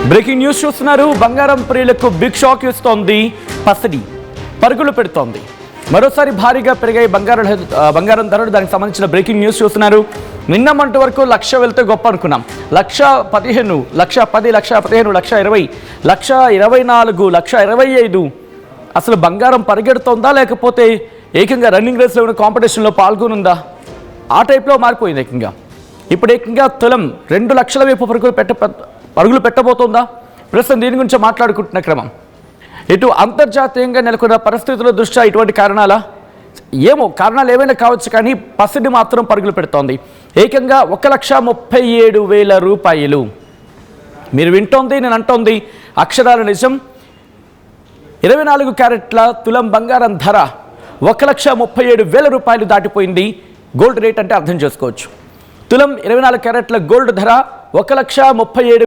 Breaking news చూస్తున్నారు. బంగారం ప్రియులకు బిగ్ షాక్ ఇస్తోంది పసిడి. పరుగులు పెడుతోంది. మరోసారి భారీగా పెరిగాయి బంగారం ధరలు. దానికి సంబంధించిన బ్రేకింగ్ న్యూస్ చూస్తున్నారు. నిన్న మంట వరకు 1,00,000 వెళ్తే గొప్ప అనుకున్నాం. 1,15,000, 1,10,000, 1,15,000, 1,20,000, 1,24,000, 1,25,000. అసలు బంగారం పరిగెడుతోందా లేకపోతే ఏకంగా రన్నింగ్ రేస్లో ఉన్న కాంపిటీషన్లో పాల్గొనుందా? ఆ టైప్లో మారిపోయింది ఏకంగా. ఇప్పుడు ఏకంగా తులం 2 లక్షల వైపు పరుగులు పెట్టబోతోందా? ప్రస్తుతం దీని గురించి మాట్లాడుకుంటున్న క్రమం. ఇటు అంతర్జాతీయంగా నెలకొన్న పరిస్థితుల దృష్ట్యా ఇటువంటి కారణాలా? ఏమో కారణాలు ఏమైనా కావచ్చు, కానీ పసిడి మాత్రం పరుగులు పెడుతోంది. ఏకంగా 1,37,000 రూపాయలు. మీరు వింటోంది, నేను అంటోంది అక్షరాల నిజం. 24 క్యారెట్ల తులం బంగారం ధర 1,37,000 రూపాయలు దాటిపోయింది. గోల్డ్ రేట్ అంటే అర్థం చేసుకోవచ్చు. తులం 24 క్యారెట్ల గోల్డ్ ధర 1,37,000